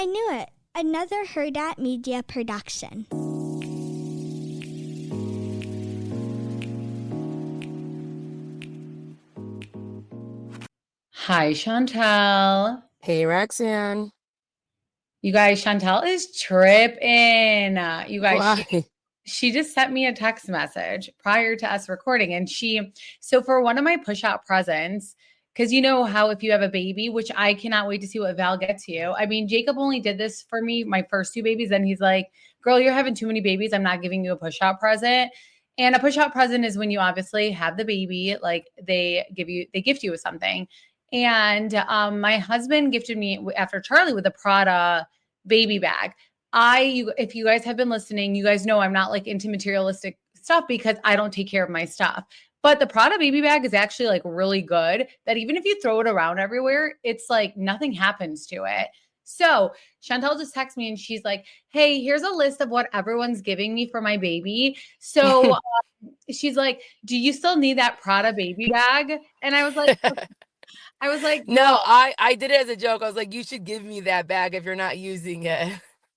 knew it. Another RHOA Media production. Hi, Chantel. Hey, Roxanne. You guys, Chantel is tripping. You guys, Why? she just sent me a text message prior to us recording. And so for one of my push out presents, because you know how if you have a baby, which I cannot wait to see what Val gets you. I mean, Jacob only did this for me, my first two babies. And he's like, girl, you're having too many babies. I'm not giving you a push out present. And a push out present is when you obviously have the baby, like they gift you with something. And my husband gifted me after Charlie with a Prada baby bag. If you guys have been listening, you guys know I'm not like into materialistic stuff because I don't take care of my stuff. But the Prada baby bag is actually like really good that even if you throw it around everywhere, it's like nothing happens to it. So Chantel just texted me and she's like, hey, here's a list of what everyone's giving me for my baby. So she's like, do you still need that Prada baby bag? And I was like, No, I did it as a joke. I was like, you should give me that bag if you're not using it.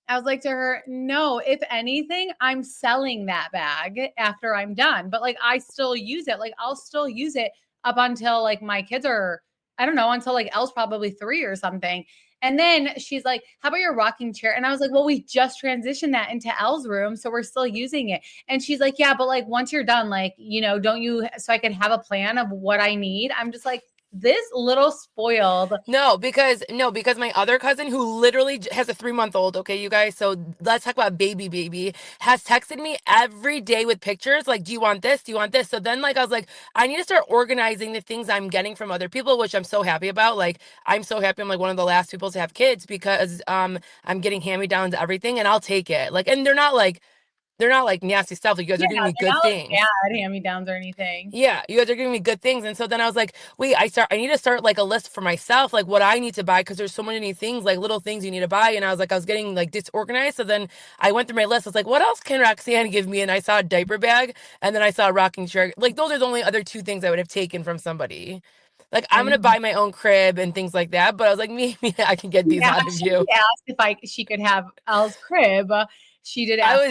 I was like to her, no, if anything, I'm selling that bag after I'm done. But like, I still use it. Like, I'll still use it up until like my kids are, I don't know, until like Elle's probably 3 or something. And then she's like, how about your rocking chair? And I was like, well, we just transitioned that into Elle's room. So we're still using it. And she's like, yeah, but like once you're done, like, don't you, so I can have a plan of what I need. I'm just like, this little spoiled. No, because my other cousin who literally has a 3-month-old, okay, you guys, so let's talk about baby, has texted me every day with pictures like, do you want this? Do you want this? So then like I was like, I need to start organizing the things I'm getting from other people, which I'm so happy about. Like I'm so happy I'm like one of the last people to have kids because I'm getting hand-me-downs everything and I'll take it. Like, and they're not like nasty stuff. Like, you guys are giving me good things. Like bad hand-me-downs or anything. Yeah, you guys are giving me good things. And so then I was like, wait, I need to start like a list for myself, like what I need to buy, because there's so many things, like little things you need to buy. And I was getting like disorganized. So then I went through my list. I was like, what else can Roxanne give me? And I saw a diaper bag and then I saw a rocking chair. Like those are the only other two things I would have taken from somebody. Like I'm gonna buy my own crib and things like that. But I was like, maybe I can get these out of you. She asked if she could have Elle's crib. She did ask. I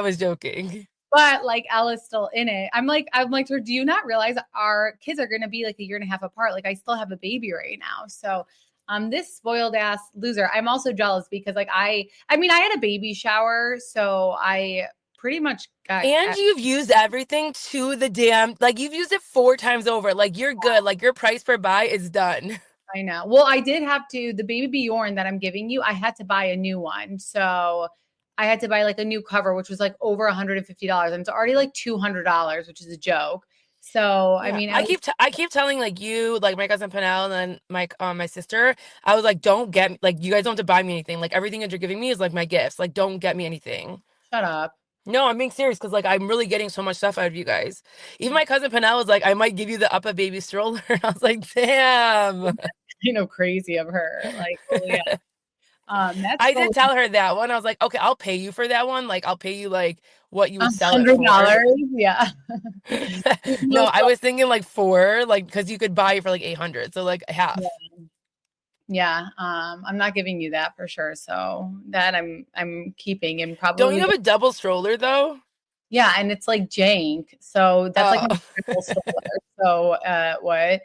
was joking. But like Elle is still in it. I'm like to her, do you not realize our kids are gonna be like a year and a half apart? Like I still have a baby right now. So this spoiled ass loser. I'm also jealous because like I had a baby shower, so I pretty much got. And you've used everything to the damn, like you've used it 4 times over. Like you're good. Like your price per buy is done. I know. Well, I did have to, the baby Bjorn that I'm giving you, I had to buy a new one. So I had to buy like a new cover, which was like over $150. And it's already like $200, which is a joke. So, yeah. I mean, I keep telling like you, like my cousin Panel and then my sister, I was like, don't get, like, you guys don't have to buy me anything. Like everything that you're giving me is like my gifts. Like, don't get me anything. Shut up. No, I'm being serious because like I'm really getting so much stuff out of you guys. Even my cousin Panel was like, I might give you the Uppa baby stroller. I was like, damn. Crazy of her. Like, oh, yeah. I did tell her that one. I was like, okay, I'll pay you for that one. Like, I'll pay you like what you would sell it for. $100. Yeah. No, I was thinking like 4, like because you could buy it for like 800, so like half. Yeah. I'm not giving you that for sure. So that I'm keeping, and probably. Don't you have a double stroller though? Yeah, and it's like jank. So that's like a triple stroller. So what?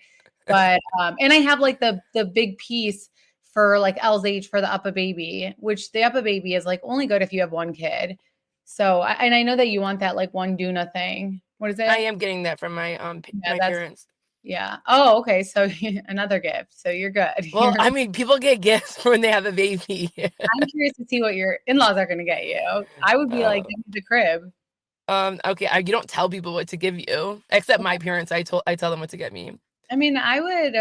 But and I have like the big piece for like Elle's age for the Uppa baby, which the Uppa baby is like only good if you have one kid. So and I know that you want that like one Duna thing. What is it? I am getting that from my my parents. Yeah. Oh, okay. So another gift. So you're good. Well, I mean, people get gifts when they have a baby. I'm curious to see what your in-laws are going to get you. I would be like, give me the crib. Okay. You don't tell people what to give you, except my parents. I tell them what to get me. I mean, I would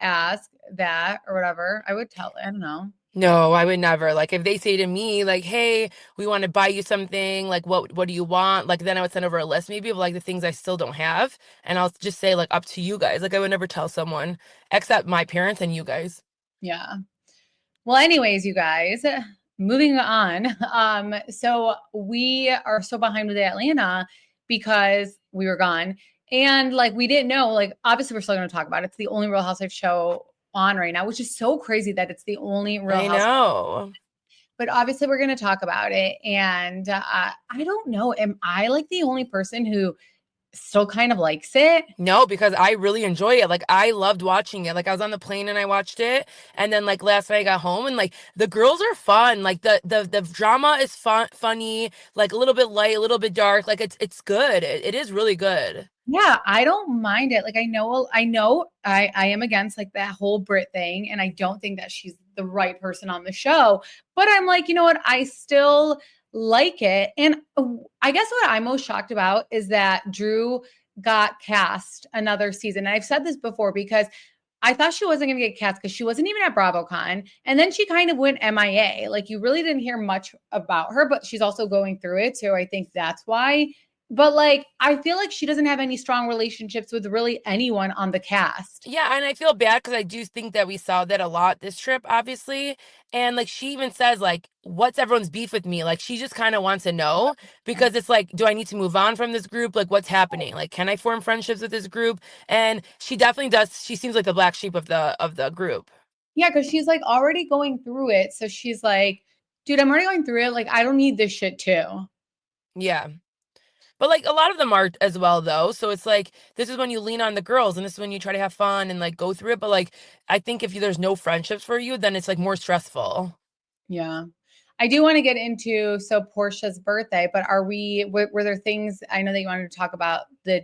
ask that or whatever. I would tell. I don't know. No, I would never. Like if they say to me, like, "Hey, we want to buy you something. Like, what do you want?" Like then I would send over a list maybe of like the things I still don't have, and I'll just say like up to you guys. Like I would never tell someone except my parents and you guys. Yeah. Well, anyways, you guys, moving on. So we are so behind with Atlanta because we were gone. And like, we didn't know, like, obviously we're still going to talk about it. It's the only Real Housewives show on right now, which is so crazy that it's the only Real Housewives. I know. but obviously we're going to talk about it. And I don't know. Am I like the only person who still kind of likes it? No, because I really enjoy it. Like I loved watching it. Like I was on the plane and I watched it, and then like last night I got home and like the girls are fun. Like the drama is funny, like a little bit light, a little bit dark. Like it's good. It is really good. Yeah, I don't mind it. Like I am against like that whole Brit thing, and I don't think that she's the right person on the show. But I'm like, you know what? I still like it. And I guess what I'm most shocked about is that Drew got cast another season. And I've said this before because I thought she wasn't going to get cast because she wasn't even at BravoCon. And then she kind of went MIA. Like you really didn't hear much about her, but she's also going through it. So I think that's why. But like, I feel like she doesn't have any strong relationships with really anyone on the cast. Yeah, and I feel bad because I do think that we saw that a lot this trip, obviously. And like she even says, like, what's everyone's beef with me? Like she just kind of wants to know because it's like, do I need to move on from this group? Like, what's happening? Like, can I form friendships with this group? And she definitely does. She seems like the black sheep of the group. Yeah, because she's like already going through it. So she's like, dude, I'm already going through it. Like, I don't need this shit too. Yeah. But like a lot of them are as well though. So it's like this is when you lean on the girls and this is when you try to have fun and like go through it. But like I think if there's no friendships for you, then it's like more stressful. Yeah. I do want to get into Porsha's birthday, but were there things I know that you wanted to talk about the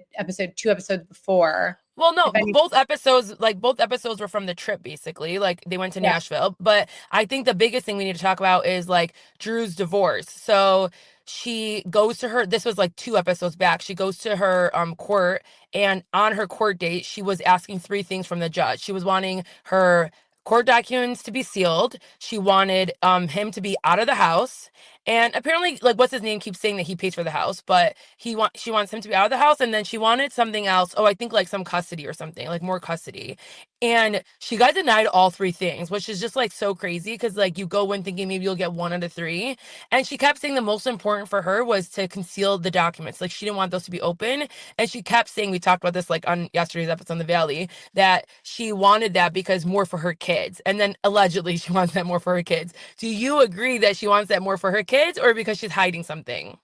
two episodes before? Well, no, If any, both episodes were from the trip, basically. Like they went to yeah. Nashville. But I think the biggest thing we need to talk about is like Drew's divorce. So she goes to this was like 2 episodes back. She goes to her court, and on her court date, she was asking 3 things from the judge. She was wanting her court documents to be sealed. She wanted him to be out of the house. And apparently, like, what's his name keeps saying that he pays for the house, but she wants him to be out of the house, and then she wanted something else. Oh, I think like some custody or something, like more custody. And she got denied all 3 things, which is just like so crazy because like you go in thinking maybe you'll get 1 out of 3. And she kept saying the most important for her was to conceal the documents. Like she didn't want those to be open. And she kept saying, we talked about this like on yesterday's episode on the Valley, that she wanted that because more for her kids. And then allegedly she wants that more for her kids. Do you agree that she wants that more for her kids or because she's hiding something?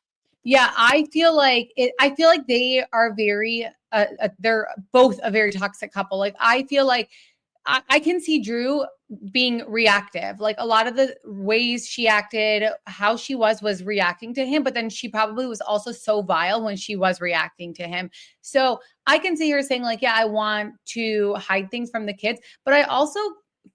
Yeah, I feel like they are very they're both a very toxic couple. Like I feel like I can see Drew being reactive. Like a lot of the ways she acted, how she was reacting to him, but then she probably was also so vile when she was reacting to him. So I can see her saying like, yeah, I want to hide things from the kids, but I also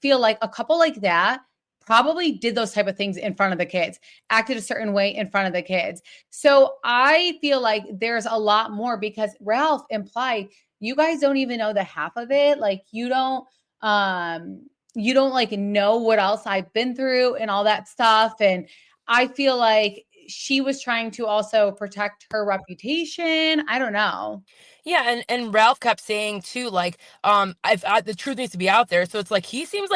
feel like a couple like that probably did those type of things in front of the kids, acted a certain way in front of the kids. So I feel like there's a lot more because Ralph implied you guys don't even know the half of it. Like you don't like know what else I've been through and all that stuff. And I feel like she was trying to also protect her reputation. I don't know. Yeah, and Ralph kept saying too, like, the truth needs to be out there. So it's like he seems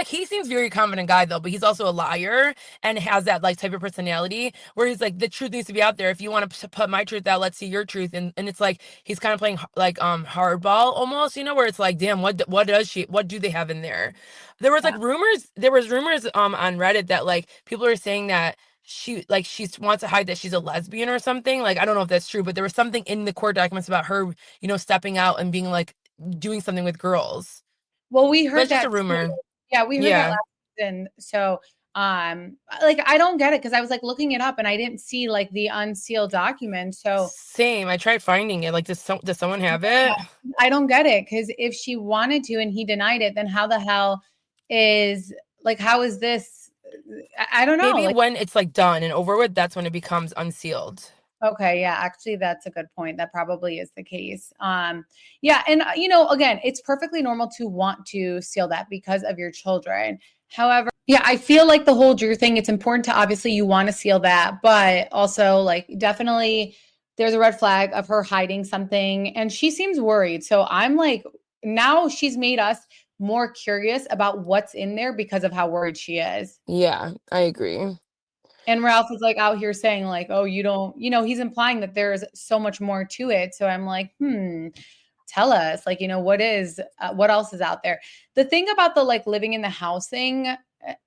very confident guy though, but he's also a liar and has that like type of personality where he's like, the truth needs to be out there. If you want to put my truth out, let's see your truth. And it's like he's kind of playing like hardball almost, where it's like, damn, what do they have in there? There was Yeah. like rumors on Reddit that like people are saying that she wants to hide that she's a lesbian or something. Like I don't know if that's true, but there was something in the court documents about her stepping out and being like doing something with girls. Well, we But heard it's just that a rumor. Yeah, we heard that Yeah. last season. So, like I don't get it because I was like looking it up and I didn't see like the unsealed document. So Same. I tried finding it. Like, does someone have it? I don't get it because if she wanted to and he denied it, then how the hell how is this? I don't know. Maybe Like, when it's like done and over with, that's when it becomes unsealed. okay, yeah, actually, that's a good point. That probably is the case. Yeah, and again, it's perfectly normal to want to seal that because of your children. However, yeah, I feel like the whole Drew thing, it's important to obviously you want to seal that, but also like definitely there's a red flag of her hiding something and she seems worried. So I'm like, now she's made us more curious about what's in there because of how worried she is. Yeah, I agree. And Ralph is like out here saying like, oh, you don't, he's implying that there's so much more to it. So I'm like, tell us like, what else is out there? The thing about the like living in the house thing,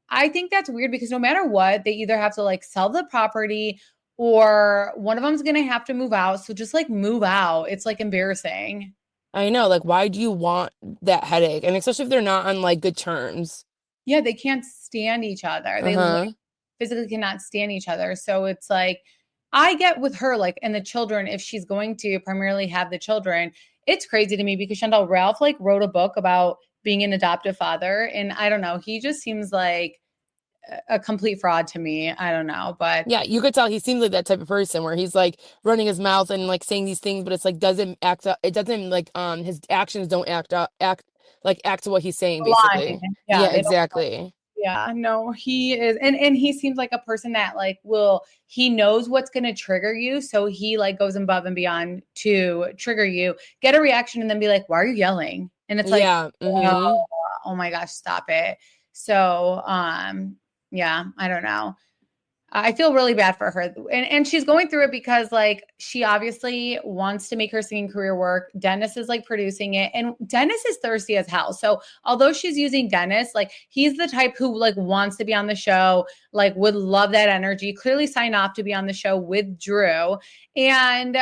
I think that's weird because no matter what, they either have to like sell the property or one of them's gonna have to move out. So just like move out. It's like embarrassing. I know, like, why do you want that headache? And especially if they're not on like good terms. Yeah, they can't stand each other. They like Uh-huh. physically cannot stand each other. So it's like I get with her, like, and the children, if she's going to primarily have the children, it's crazy to me because Chantal Ralph like wrote a book about being an adoptive father. And I don't know, he just seems like a complete fraud to me. I don't know, but Yeah, you could tell he seems like that type of person where he's like running his mouth and like saying these things, but it's like doesn't act up. It doesn't like his actions don't act to what he's saying lying. basically. Yeah, Yeah, they don't. exactly. Yeah, no, he is, and he seems like a person that like will he knows what's going to trigger you, so he like goes above and beyond to trigger you, get a reaction, and then be like, "Why are you yelling?" And it's like, Yeah. oh, oh my gosh, stop it. So, yeah, I don't know. I feel really bad for her. And she's going through it because like she obviously wants to make her singing career work. Dennis is like producing it and Dennis is thirsty as hell. So although she's using Dennis, like he's the type who like wants to be on the show, like would love that energy, clearly sign off to be on the show with Drew. And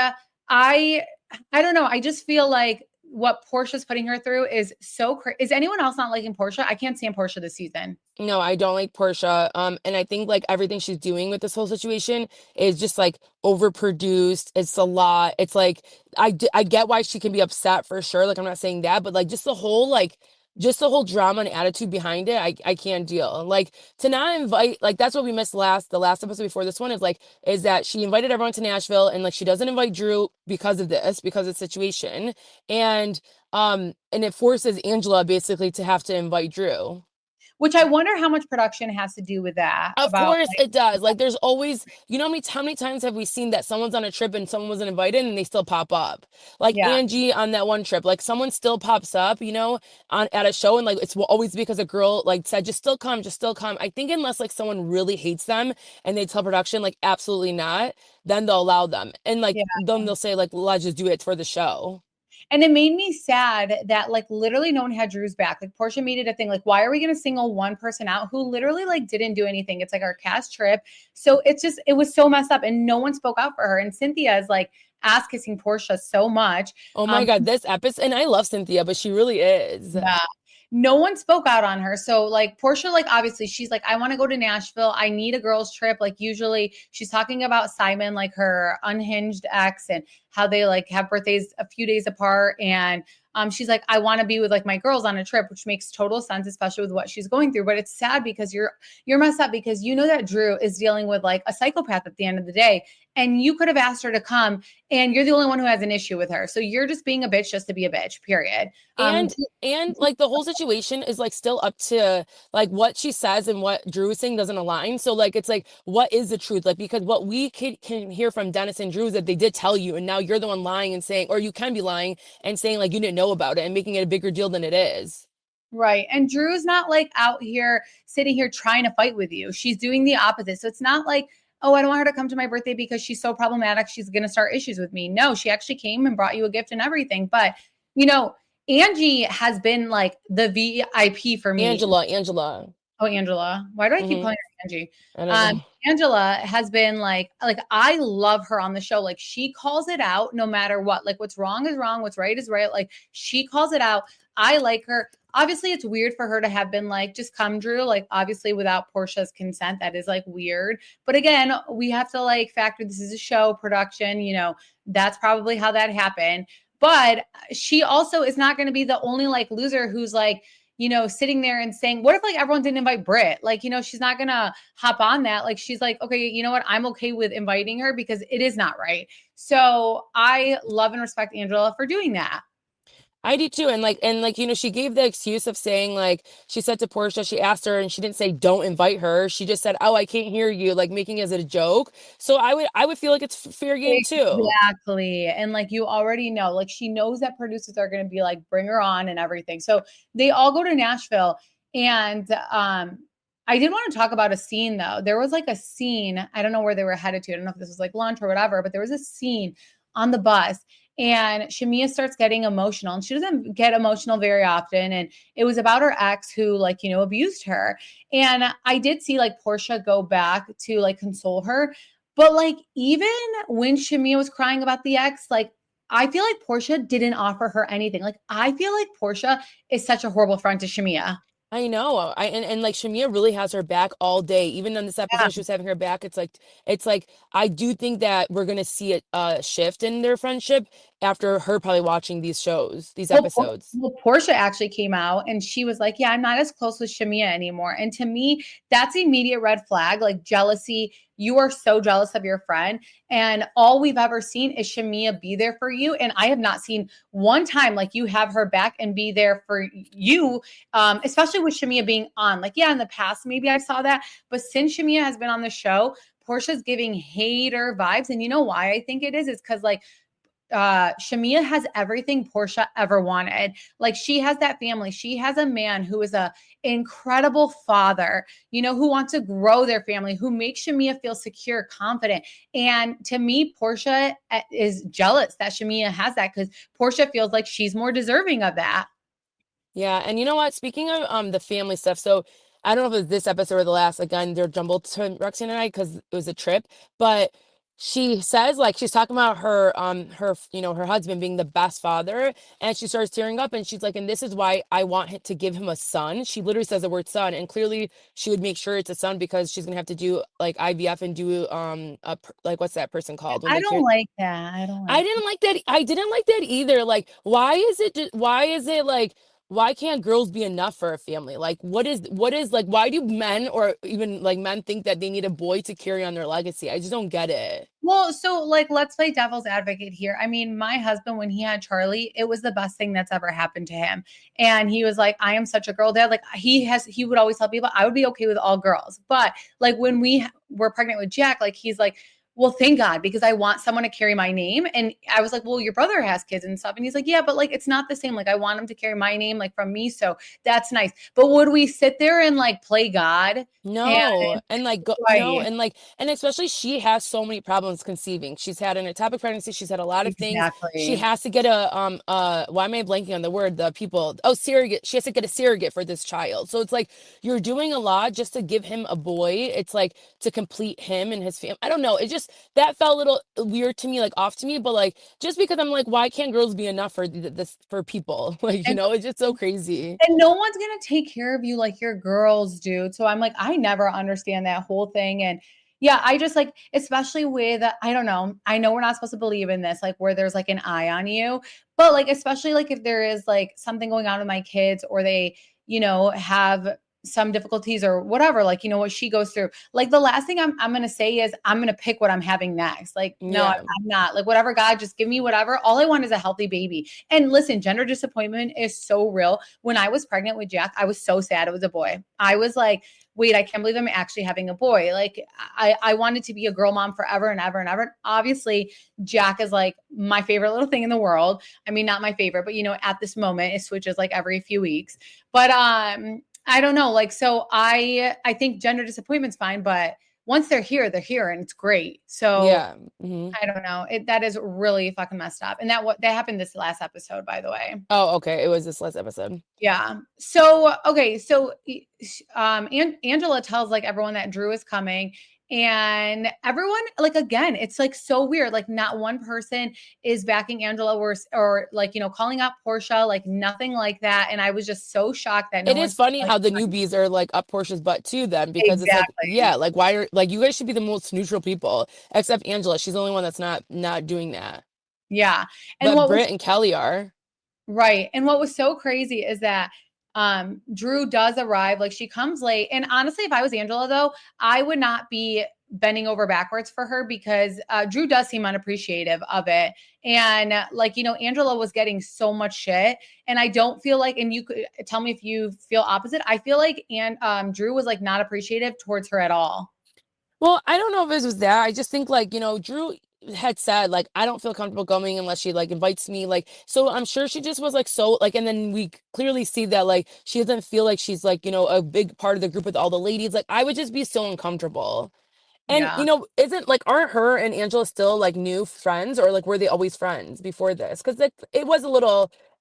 I I don't know. I just feel like what Portia's putting her through is so crazy. Is anyone else not liking Porsha? I can't stand Porsha this season. No, I don't like Portia. And I think like everything she's doing with this whole situation is just like overproduced. It's a lot. It's like I get why she can be upset for sure. Like I'm not saying that, but like just the whole drama and attitude behind it, I can't deal. And like to not invite, like that's what we missed the last episode before this one is that she invited everyone to Nashville and like she doesn't invite Drew because of this, because of the situation. And it forces Angela basically to have to invite Drew. Which I wonder how much production has to do with that Of about course like it does. Like there's always, how many times have we seen that someone's on a trip and someone wasn't invited and they still pop up? Like yeah, Angie on that one trip, like someone still pops up, on at a show and like it's always because a girl like said just still come, just still come. I think unless like someone really hates them and they tell production like absolutely not, then they'll allow them. And like yeah. then they'll say like let's just do it for the show. And it made me sad that like literally no one had Drew's back. Like Portia made it a thing. Like, why are we going to single one person out who literally like didn't do anything? It's like our cast trip. So it's just, it was so messed up and no one spoke out for her. And Cynthia is like ass kissing Portia so much. Oh my God, this episode, and I love Cynthia, but she really is. Yeah. No one spoke out on her. So like Portia, like obviously she's like, I want to go to Nashville. I need a girls trip. Like usually she's talking about Simon, like her unhinged ex and how they like have birthdays a few days apart. And she's like, I want to be with like my girls on a trip, which makes total sense, especially with what she's going through. But it's sad because you're messed up because you know that Drew is dealing with like a psychopath at the end of the day. And you could have asked her to come and you're the only one who has an issue with her. So you're just being a bitch just to be a bitch, period. And like the whole situation is like still up to like what she says and what Drew is saying doesn't align. So like it's like what is the truth? Like because what we can hear from Dennis and Drew is that they did tell you and now you're the one lying and saying, or you can be lying and saying like you didn't know about it and making it a bigger deal than it is. Right. And Drew's not like out here sitting here trying to fight with you. She's doing the opposite. So it's not like, oh, I don't want her to come to my birthday because she's so problematic. She's going to start issues with me. No, she actually came and brought you a gift and everything. But, Angie has been like the VIP for me. Angela. Oh, Angela. Why do I keep calling her Angie? I don't know. Angela has been like I love her on the show. Like she calls it out no matter what. Like what's wrong is wrong, what's right is right. Like she calls it out. I like her. Obviously, it's weird for her to have been like, just come, Drew. Like obviously without Portia's consent, that is like weird. But again, we have to like factor this is a show production, that's probably how that happened. But she also is not going to be the only like loser who's like, sitting there and saying, what if like everyone didn't invite Britt? Like, she's not going to hop on that. Like, she's like, okay, you know what? I'm okay with inviting her because it is not right. So I love and respect Angela for doing that. I do too. And she gave the excuse of saying like she said to Portia, she asked her and she didn't say don't invite her. She just said, oh, I can't hear you, like making it as a joke. So I would feel like it's fair game too. Exactly. And like you already know, like she knows that producers are going to be like, bring her on and everything. So they all go to Nashville. And I did want to talk about a scene though. There was like a scene, I don't know where they were headed to. I don't know if this was like lunch or whatever, but there was a scene on the bus. and Shamea starts getting emotional, and she doesn't get emotional very often. And it was about her ex who, like, abused her. And I did see like Porsha go back to like console her. But like, even when Shamea was crying about the ex, like, I feel like Porsha didn't offer her anything. Like, I feel like Porsha is such a horrible friend to Shamea. I know. And like Shamia really has her back all day. Even on this Yeah. episode, she was having her back. It's like I do think that we're gonna see a shift in their friendship after her probably watching these shows, these episodes. Well, Porsha actually came out and she was like, yeah, I'm not as close with Shamea anymore. And to me, that's the immediate red flag, like jealousy. You are so jealous of your friend. And all we've ever seen is Shamea be there for you. And I have not seen one time like you have her back and be there for you, especially with Shamea being on. Like, yeah, in the past, maybe I saw that. But since Shamea has been on the show, Portia's giving hater vibes. And you know why I think it is? It's because like Shamea has everything Porsha ever wanted. Like, she has that family. She has a man who is a incredible father, who wants to grow their family, who makes Shamea feel secure, confident. And to me, Porsha is jealous that Shamea has that, because Porsha feels like she's more deserving of that. Yeah, and you know what? Speaking of the family stuff, so I don't know if it was this episode or the last. Again, they're jumbled to Roxanne and I because it was a trip. But she says like she's talking about her husband being the best father, and she starts tearing up, and she's like, and this is why I want to give him a son. She literally says the word son, and clearly she would make sure it's a son because she's gonna have to do like IVF and do like what's that person called when I they don't can't. like that. I don't I like didn't like that. I didn't like that either. Like, why is it like, why can't girls be enough for a family? Like, what is like, why do men or even like men think that they need a boy to carry on their legacy? I just don't get it. Well, so like, let's play devil's advocate here. I mean, my husband, when he had Charlie, it was the best thing that's ever happened to him. And he was like, I am such a girl dad. Like, he would always tell people I would be okay with all girls. But like, when we were pregnant with Jack, like, he's like, well, thank God, because I want someone to carry my name. And I was like, well, your brother has kids and stuff. And he's like, yeah, but like, it's not the same. Like, I want him to carry my name, like, from me. So that's nice. But would we sit there and like play God? No, and like no, Right. and like, and especially she has so many problems conceiving. She's had an ectopic pregnancy. She's had a lot of things. She Exactly. has to get why am I blanking on the word? The people, oh, surrogate. She has to get a surrogate for this child. So it's like you're doing a lot just to give him a boy. It's like to complete him and his family. I don't know. It just that felt a little weird to me, like off to me. But like just because I'm like, why can't girls be enough for this for people? Like, And it's just so crazy. And no one's going to take care of you like your girls do. So I'm like, I never understand that whole thing. And yeah, I just like, especially with, I don't know, I know we're not supposed to believe in this, like where there's like an eye on you, but like, especially like if there is like something going on with my kids, or they, have some difficulties or whatever, like, what she goes through. Like, the last thing I'm going to say is I'm going to pick what I'm having next. Like, no, Yeah. I'm not. Like, whatever, God, just give me whatever. All I want is a healthy baby. And listen, gender disappointment is so real. When I was pregnant with Jack, I was so sad it was a boy. I was like, wait, I can't believe I'm actually having a boy. Like, I wanted to be a girl mom forever and ever and ever. Obviously, Jack is like my favorite little thing in the world. I mean, not my favorite, but at this moment it switches like every few weeks. But I don't know. Like, so I think gender disappointment's fine, but once they're here, and it's great. So Yeah. Mm-hmm. I don't know. That is really fucking messed up. And that happened this last episode, by the way. Oh, okay. It was this last episode. Yeah. So, okay. So, Angela tells like everyone that Drew is coming, and everyone, like, again, it's like so weird. Like, not one person is backing Angela or like, calling out Porsha, like nothing like that. And I was just so shocked that no It is one's funny like, how the newbies are like up Portia's butt too then, because it's like, exactly. yeah, like why are like you guys should be the most neutral people, except Angela. She's the only one that's not doing that. Yeah. And But Britt and Kelly are. right. And what was so crazy is that Drew does arrive, like she comes late. And honestly, if I was Angela though, I would not be bending over backwards for her, because Drew does seem unappreciative of it. And like, Angela was getting so much shit. And I don't feel like, and you could tell me if you feel opposite. I feel like Drew was like not appreciative towards her at all. Well, I don't know if it was that. I just think like, Drew had said like I don't feel comfortable going unless she like invites me, like, so I'm sure she just was like so like, and then we clearly see that like she doesn't feel like she's like a big part of the group with all the ladies. Like I would just be so uncomfortable. And Yeah. aren't her and Angela still like new friends, or like were they always friends before this? Because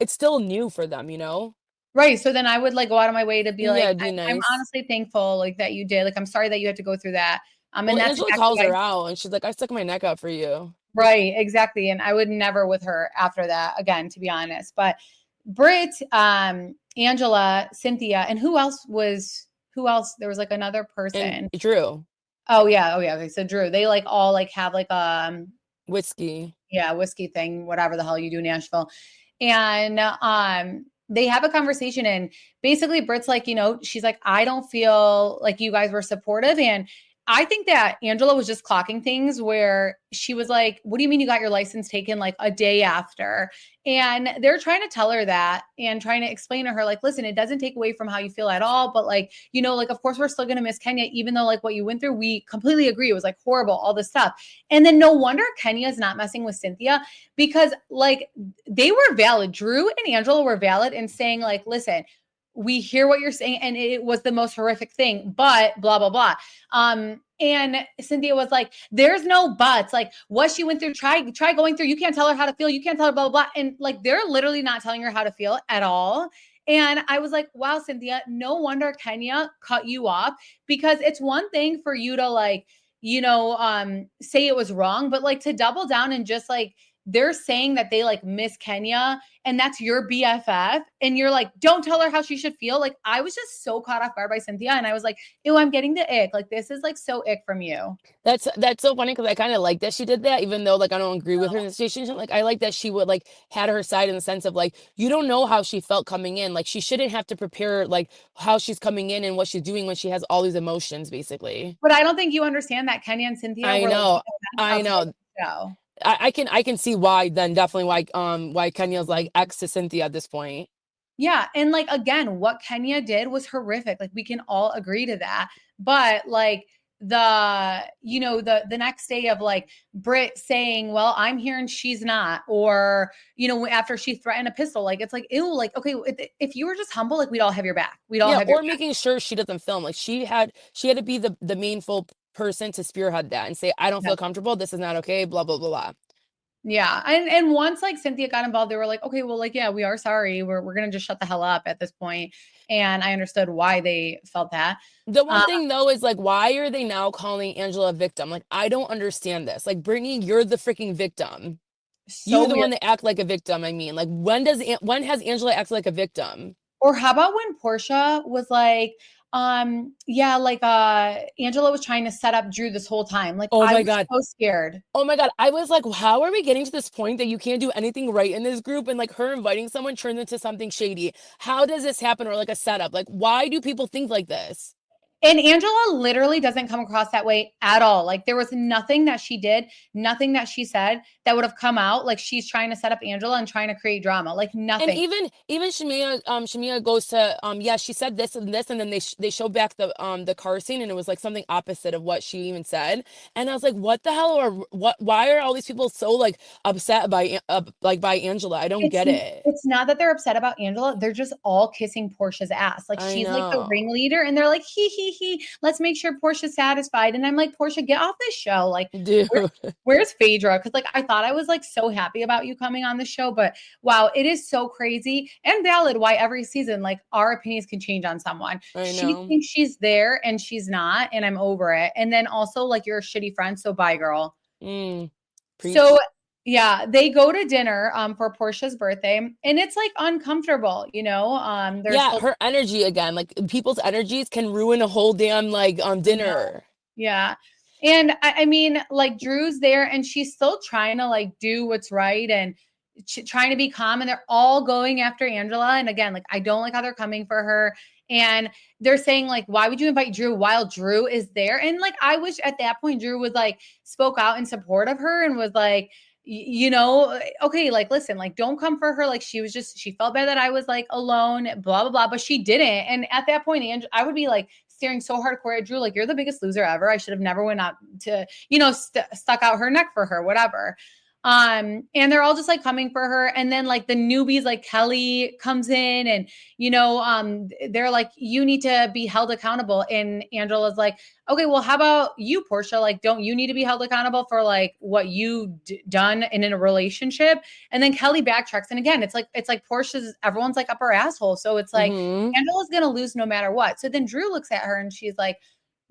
it's still new for them, you know? Right. So then I would like go out of my way to be Yeah, like, it'd be I'm nice. honestly thankful like that you did. Like, I'm sorry that you had to go through that. And Well, that's Angela exactly calls what her out and she's like, I stuck my neck out for you. right, exactly. And I would never with her after that again, to be honest. But Britt, Angela, Cynthia, and who else? There was like another And person. Drew, Oh yeah. Oh yeah. Okay. So Drew, they like all like have like whiskey. yeah, whiskey thing, whatever the hell you do in Nashville. And they have a conversation and basically Britt's like, she's like, I don't feel like you guys were supportive. And I think that Angela was just clocking things where she was like, what do you mean you got your license taken like a day after? And they're trying to tell her that and trying to explain to her, like, listen, it doesn't take away from how you feel at all. But like, like, of course, we're still going to miss Kenya, even though like what you went through, we completely agree. It was like horrible, all this stuff. And then no wonder Kenya's not messing with Cynthia because like they were valid. Drew and Angela were valid in saying, like, listen, we hear what you're saying, and it was the most horrific thing, but blah, blah, blah. And Cynthia was like, there's no buts. Like what she went through, try going through. You can't tell her how to feel. You can't tell her blah, blah, blah. And like, they're literally not telling her how to feel at all. And I was like, wow, Cynthia, no wonder Kenya cut you off because it's one thing for you to like, say it was wrong, but like to double down and just like, they're saying that they like miss Kenya and that's your BFF. And you're like, don't tell her how she should feel. Like I was just so caught off guard by Cynthia. And I was like, ew, I'm getting the ick. Like this is like so ick from you. That's so funny because I kind of like that she did that, even though like I don't agree with her in the situation. Like I like that she would like had her side in the sense of like you don't know how she felt coming in. Like she shouldn't have to prepare like how she's coming in and what she's doing when she has all these emotions, basically. But I don't think you understand that Kenya and Cynthia I were like know, I outside know. the show. I can see why then definitely why Kenya's like ex to Cynthia at this point. Yeah. And like, again, what Kenya did was horrific. Like we can all agree to that. But like the next day of like Britt saying, well, I'm here and she's not, or, after she threatened a pistol, like, it's like, ew, like, okay, if you were just humble, like we'd all have your back. We'd all Yeah, have your or back. making sure she doesn't film. Like she had to be the main full person to spearhead that and say, I don't Yeah. feel comfortable. This is not okay. Blah blah blah blah. Yeah. And once like Cynthia got involved, they were like, okay, well, like, yeah, we are sorry. We're gonna just shut the hell up at this point. And I understood why they felt that. The one Uh, thing though is like, why are they now calling Angela a victim? Like, I don't understand this. Like, Brittany, you're the freaking victim. so You're the weird. one that act like a victim. I mean, like, when has Angela acted like a victim? Or how about when Porsha was like, yeah, like Angela was trying to set up Drew this whole time. Like Oh I my was God. so scared. Oh my God. I was like, how are we getting to this point that you can't do anything right in this group? And like her inviting someone turns into something shady. How does this happen? Or like a setup? Like, why do people think like this? And Angela literally doesn't come across that way at all. Like there was nothing that she did, nothing that she said that would have come out like she's trying to set up Angela and trying to create drama. Like And nothing. even Shamea goes to yeah, she said this and this, and then they show back the car scene, and it was like something opposite of what she even said. And I was like, what the hell, or what, why are all these people so like upset by by Angela? I don't It's get it. it's not that they're upset about Angela. They're just all kissing Portia's ass. Like I she's like the know. ringleader, and they're like, he. Let's make sure Portia's satisfied. And I'm like, Portia, get off this show. Like, Dude. where's Phaedra? Because like I thought I was like so happy about you coming on the show, but wow, it is so crazy and valid why every season like our opinions can change on someone. I She know. thinks she's there and she's not, and I'm over it. And then also like you're a shitty friend, so bye, girl. Preach. So yeah, they go to dinner for Portia's birthday and it's like uncomfortable, there's Yeah, her energy again, like people's energies can ruin a whole damn like dinner. yeah. And I mean, like Drew's there and she's still trying to like do what's right and trying to be calm. And they're all going after Angela. And again, like, I don't like how they're coming for her. And they're saying like, why would you invite Drew while Drew is there? And like, I wish at that point Drew was like, spoke out in support of her and was like, okay, like, listen, like, don't come for her. Like, she felt bad that I was like alone, blah, blah, blah. But she didn't. And at that point, I would be like, staring so hardcore at Drew, like, you're the biggest loser ever. I should have never went out to, stuck out her neck for her, whatever. And they're all just like coming for her. And then like the newbies, like Kelly comes in and, they're like, you need to be held accountable. And Angela's like, okay, well, how about you, Porsha? Like, don't you need to be held accountable for like what you done in a relationship? And then Kelly backtracks. And again, it's like Portia's, everyone's like up her asshole. So it's like, Angela's going to lose no matter what. So then Drew looks at her and she's like,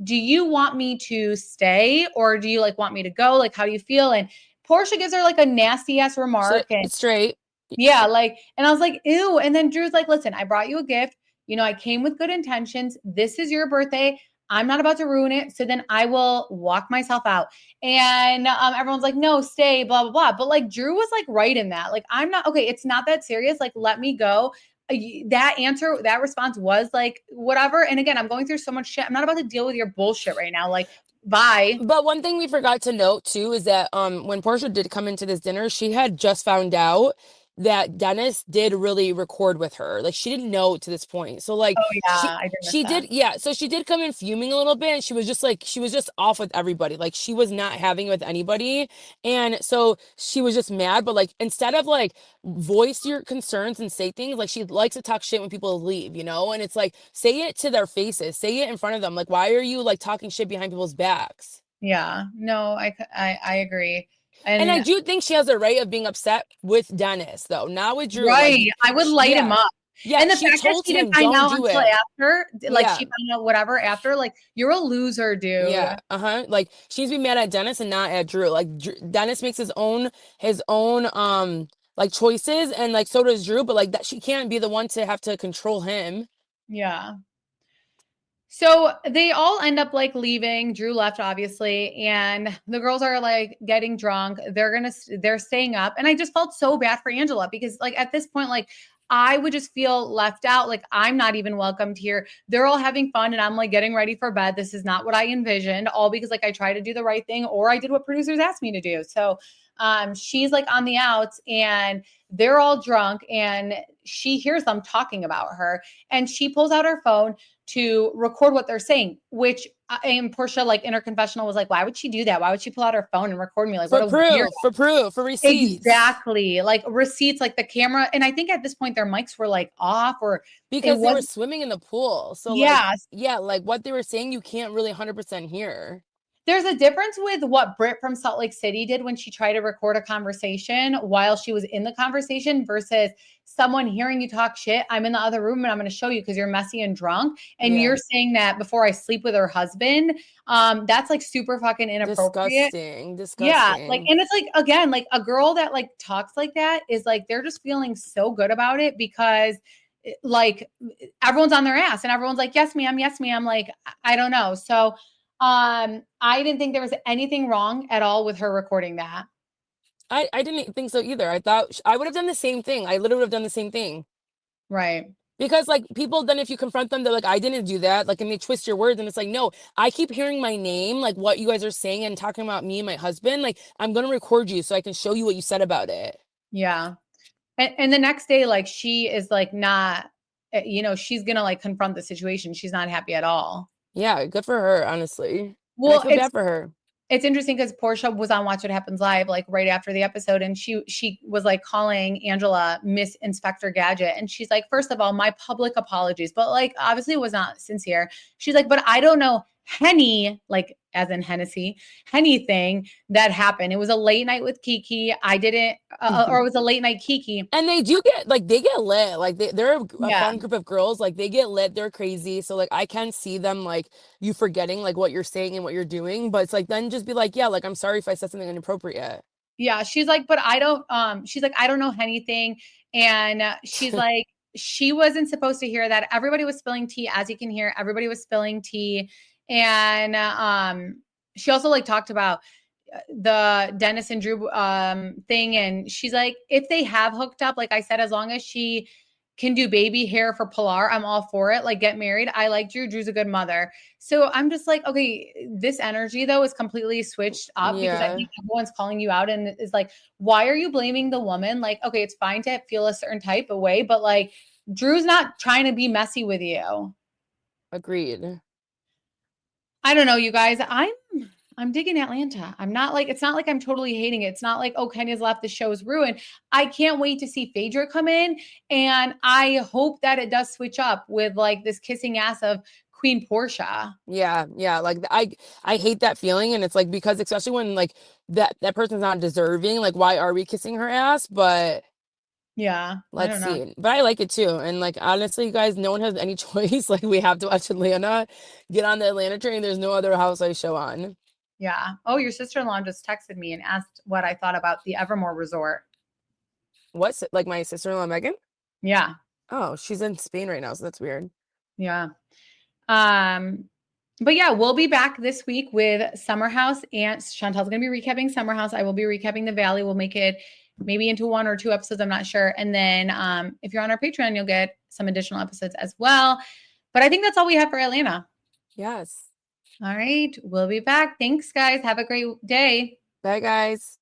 do you want me to stay or do you like want me to go? Like, how do you feel? And Porsha gives her like a nasty ass remark. So, and straight. Yeah, like, and I was like, ew. And then Drew's like, listen, I brought you a gift. I came with good intentions. This is your birthday. I'm not about to ruin it. So then I will walk myself out. And everyone's like, no, stay, blah, blah, blah. But like Drew was like right in that. Like, I'm not, okay, it's not that serious. Like, let me go. That response was like, whatever. And again, I'm going through so much shit. I'm not about to deal with your bullshit right now. Like, bye. But one thing we forgot to note too is that when Porsha did come into this dinner, she had just found out that Dennis did really record with her. Like she didn't know to this point. So like she did, yeah. So she did come in fuming a little bit and she was just off with everybody. Like she was not having it with anybody. And so she was just mad. But like instead of like voice your concerns and say things, like she likes to talk shit when people leave, and it's like say it to their faces, say it in front of them. Like why are you like talking shit behind people's backs? Yeah, no, I agree. And I do think she has a right of being upset with Dennis, though, not with Drew. Right. I would light him up. Yeah. And the fact that she didn't find out until after, like she found out whatever after, like you're a loser, dude. Yeah. Like she needs to be mad at Dennis and not at Drew. Like Dennis makes his own like choices, and like so does Drew, but like that she can't be the one to have to control him. Yeah. So they all end up like leaving. Drew left, obviously, and the girls are like getting drunk. They're staying up. And I just felt so bad for Angela because like at this point, like I would just feel left out. Like I'm not even welcomed here. They're all having fun and I'm like getting ready for bed. This is not what I envisioned, all because like I tried to do the right thing or I did what producers asked me to do. So she's like on the outs and they're all drunk and she hears them talking about her and she pulls out her phone to record what they're saying, which and Porsha, like in her confessional, was like, why would she do that? Why would she pull out her phone and record me? Like, for proof, for receipts. Exactly. Like receipts, like the camera. And I think at this point their mics were like off or because they were swimming in the pool. So yeah, like what they were saying, you can't really 100% hear. There's a difference with what Britt from Salt Lake City did when she tried to record a conversation while she was in the conversation versus someone hearing you talk shit. I'm in the other room and I'm going to show you because you're messy and drunk. And you're saying that before I sleep with her husband. That's like super fucking inappropriate. Disgusting. Yeah. Like, and it's like, again, like a girl that like talks like that is like, they're just feeling so good about it because like everyone's on their ass and everyone's like, yes, ma'am. Yes, ma'am. Like, I don't know. So, I didn't think there was anything wrong at all with her recording that. I didn't think so either. I thought I would have done the same thing. I literally would have done the same thing. Right. Because like people, then if you confront them, they're like, I didn't do that. Like, and they twist your words and it's like, no, I keep hearing my name, like what you guys are saying and talking about me and my husband. Like, I'm going to record you so I can show you what you said about it. Yeah. And the next day, like she is like not, she's going to like confront the situation. She's not happy at all. Yeah, good for her, honestly. Well, I feel bad for her. It's interesting because Porsha was on Watch What Happens Live, like right after the episode, and she was like calling Angela Miss Inspector Gadget, and she's like, first of all, my public apologies, but like obviously it was not sincere. She's like, but I don't know Henny, like as in Hennessy, anything that happened. It was a late night with Kiki. I didn't, or it was a late night Kiki. And they do get they get lit. Like they're a fun group of girls. Like they get lit. They're crazy. So like I can see them like you forgetting like what you're saying and what you're doing. But it's like then just be like, yeah, like I'm sorry if I said something inappropriate. Yeah, she's like, but I don't. She's like, I don't know anything, and she's like, she wasn't supposed to hear that. Everybody was spilling tea, as you can hear. Everybody was spilling tea. And she also like talked about the Dennis and Drew thing. And she's like, if they have hooked up, like I said, as long as she can do baby hair for Pilar, I'm all for it. Like get married. I like Drew. Drew's a good mother. So I'm just like, okay, this energy though is completely switched up because I think everyone's calling you out and is like, why are you blaming the woman? Like, okay, it's fine to feel a certain type of way, but like Drew's not trying to be messy with you. Agreed. I don't know, you guys. I'm digging Atlanta. I'm not like, it's not like I'm totally hating it. It's not like, oh, Kenya's left, the show's ruined. I can't wait to see Phaedra come in. And I hope that it does switch up with like this kissing ass of Queen Porsha. Yeah, like I hate that feeling, and it's like because especially when like that person's not deserving, like why are we kissing her ass? But Yeah, let's see. But I like it too. And like honestly, you guys, no one has any choice. Like we have to watch Atlanta. Get on the Atlanta train. There's no other Housewives show on. Yeah. Oh, your sister-in-law just texted me and asked what I thought about the Evermore Resort. What's like my sister-in-law Megan? Yeah. Oh, she's in Spain right now, so that's weird. Yeah. But yeah, we'll be back this week with Summer House, and Chantel's going to be recapping Summer House. I will be recapping the Valley. We'll make it maybe into 1 or 2 episodes. I'm not sure. And then if you're on our Patreon, you'll get some additional episodes as well. But I think that's all we have for Atlanta. Yes. All right. We'll be back. Thanks, guys. Have a great day. Bye, guys.